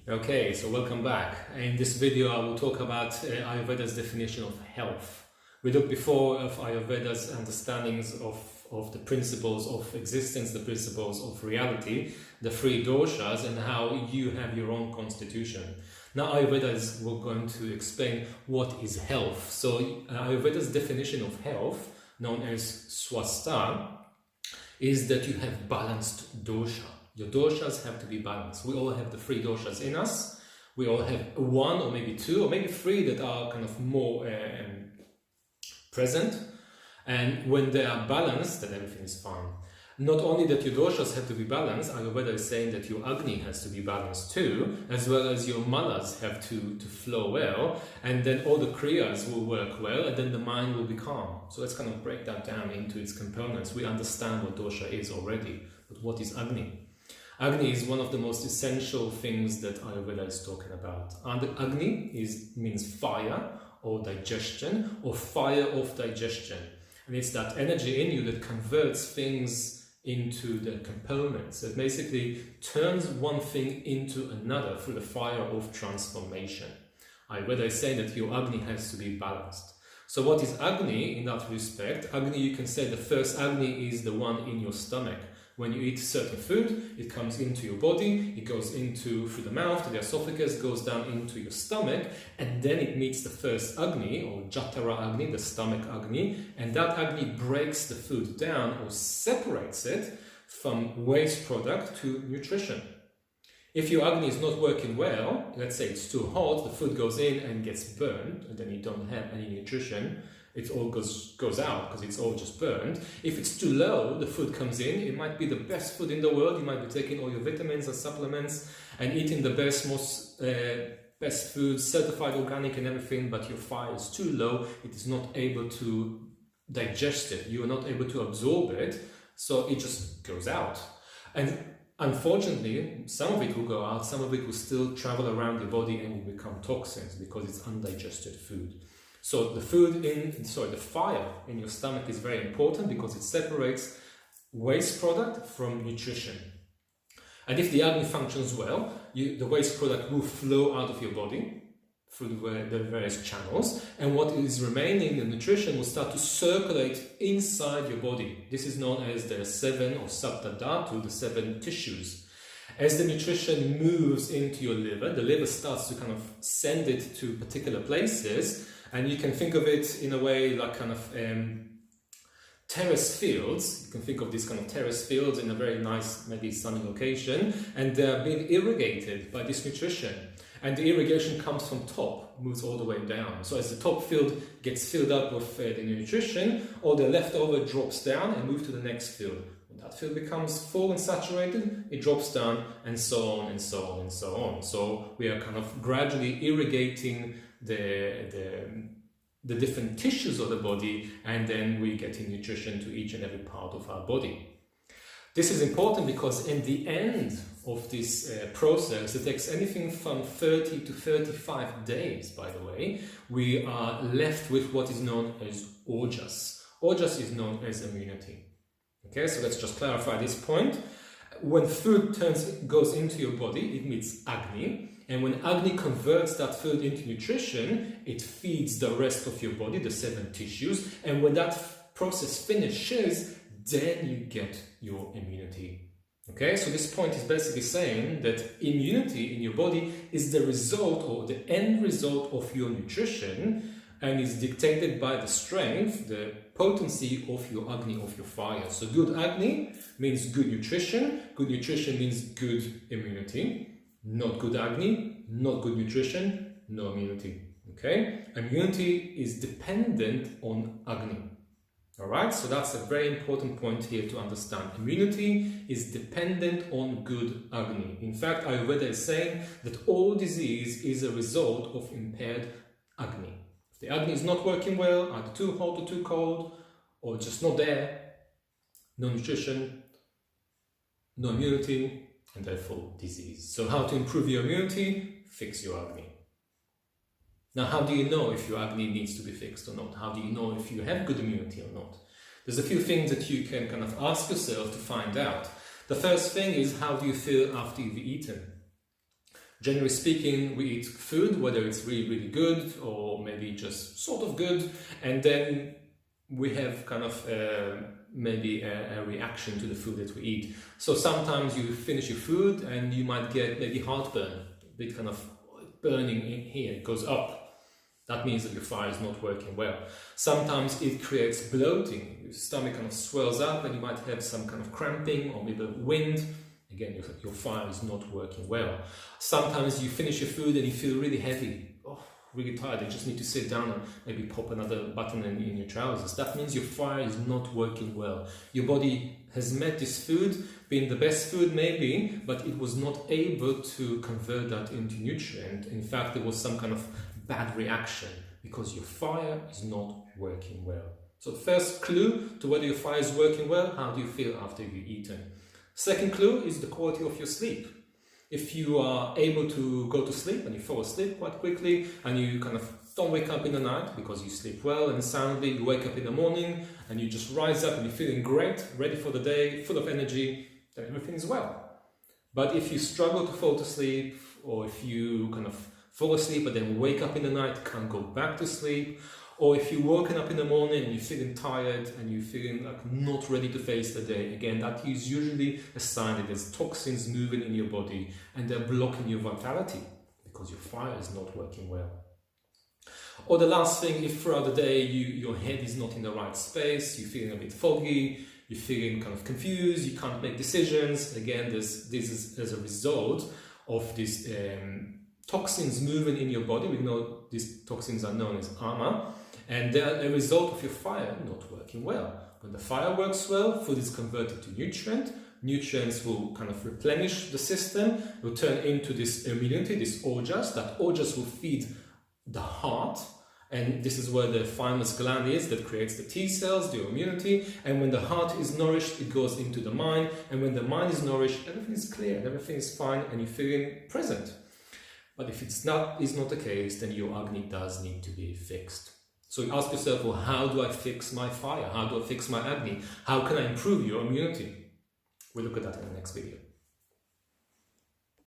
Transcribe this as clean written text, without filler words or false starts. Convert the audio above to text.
Okay, so welcome back. In this video I will talk about Ayurveda's definition of health. We looked before of Ayurveda's understandings of the principles of existence, the principles of reality, the three doshas, and how you have your own constitution. Now Ayurveda we're going to explain what is health. So Ayurveda's definition of health, known as swastha, is that you have balanced dosha. Your doshas have to be balanced. We all have the three doshas in us. We all have one or maybe two or maybe three that are kind of more present. And when they are balanced, then everything is fine. Not only that your doshas have to be balanced, Ayurveda is saying that your Agni has to be balanced too, as well as your manas have to flow well, and then all the kriyas will work well, and then the mind will be calm. So let's kind of break that down into its components. We understand what dosha is already, but what is Agni? Agni is one of the most essential things that Ayurveda is talking about. And Agni means fire or digestion or fire of digestion. And it's that energy in you that converts things into the components. It basically turns one thing into another through the fire of transformation. Ayurveda is saying that your Agni has to be balanced. So what is Agni in that respect? Agni, you can say the first Agni is the one in your stomach. When you eat certain food, it comes into your body, it goes through the mouth, to the esophagus, goes down into your stomach, and then it meets the first Agni, or Jatara Agni, the stomach Agni, and that Agni breaks the food down or separates it from waste product to nutrition. If your Agni is not working well, let's say it's too hot, the food goes in and gets burned, and then you don't have any nutrition, it all goes out because it's all just burned. If it's too low, the food comes in. It might be the best food in the world. You might be taking all your vitamins and supplements and eating the best food, certified organic and everything, but your fire is too low. It is not able to digest it. You are not able to absorb it, so it just goes out. And unfortunately, some of it will go out, some of it will still travel around your body and will become toxins because it's undigested food. So the fire in your stomach is very important because it separates waste product from nutrition. And if the Agni functions well, the waste product will flow out of your body through the various channels, and what is remaining, the nutrition, will start to circulate inside your body. This is known as the 7 or Sapta Dhatu, the 7 tissues. As the nutrition moves into your liver, the liver starts to kind of send it to particular places. And you can think of it in a way like kind of terrace fields. You can think of these kind of terrace fields in a very nice, maybe sunny location, and they're being irrigated by this nutrition. And the irrigation comes from top, moves all the way down. So as the top field gets filled up with the nutrition, all the leftover drops down and moves to the next field. When that field becomes full and saturated, it drops down, and so on and so on and so on. So we are kind of gradually irrigating the different tissues of the body, and then we get in nutrition to each and every part of our body. This is important because in the end of this process, it takes anything from 30 to 35 days, by the way, we are left with what is known as ojas. Ojas is known as immunity. Okay, so let's just clarify this point. When food goes into your body, it meets Agni. And when Agni converts that food into nutrition, it feeds the rest of your body, the 7 tissues. And when that process finishes, then you get your immunity. Okay, so this point is basically saying that immunity in your body is the result or the end result of your nutrition, and is dictated by the strength, the potency of your Agni, of your fire. So good Agni means good nutrition. Good nutrition means good immunity. Not good Agni, not good nutrition, no immunity. Okay? Immunity is dependent on Agni. Alright? So that's a very important point here to understand. Immunity is dependent on good Agni. In fact, Ayurveda is saying that all disease is a result of impaired Agni. If the Agni is not working well, either too hot or too cold, or just not there, no nutrition, no immunity, and therefore disease. So how to improve your immunity? Fix your Agni. Now, how do you know if your Agni needs to be fixed or not? How do you know if you have good immunity or not? There's a few things that you can kind of ask yourself to find out. The first thing is, how do you feel after you've eaten? Generally speaking, we eat food, whether it's really, really good or maybe just sort of good, and then we have kind of maybe a reaction to the food that we eat. So sometimes you finish your food and you might get maybe heartburn, a bit kind of burning in here, it goes up. That means that your fire is not working well. Sometimes it creates bloating. Your stomach kind of swells up and you might have some kind of cramping or maybe wind. Again, your fire is not working well. Sometimes you finish your food and you feel really heavy, really tired. You just need to sit down and maybe pop another button in your trousers. That means your fire is not working well. Your body has met this food, being the best food maybe, but it was not able to convert that into nutrient. In fact, there was some kind of bad reaction because your fire is not working well. So first clue to whether your fire is working well, how do you feel after you've eaten? Second clue is the quality of your sleep. If you are able to go to sleep and you fall asleep quite quickly and you kind of don't wake up in the night because you sleep well and soundly, you wake up in the morning and you just rise up and you're feeling great, ready for the day, full of energy, then everything is well. But if you struggle to fall to sleep, or if you kind of fall asleep but then wake up in the night, can't go back to sleep, or if you're woken up in the morning and you're feeling tired and you're feeling like not ready to face the day, again, that is usually a sign that there's toxins moving in your body and they're blocking your vitality because your fire is not working well. Or the last thing, if throughout the day your head is not in the right space, you're feeling a bit foggy, you're feeling kind of confused, you can't make decisions, again, this is as a result of these toxins moving in your body. We know these toxins are known as ama, and they're a result of your fire not working well. When the fire works well, food is converted to nutrient. Nutrients will kind of replenish the system, will turn into this immunity, this ojas. That ojas will feed the heart, and this is where the thymus gland is that creates the T cells, the immunity. And when the heart is nourished, it goes into the mind, and when the mind is nourished, everything is clear, everything is fine, and you're feeling present. But if it's not the case, then your Agni does need to be fixed. So you ask yourself, well, how do I fix my fire? How do I fix my Agni? How can I improve your immunity? We'll look at that in the next video.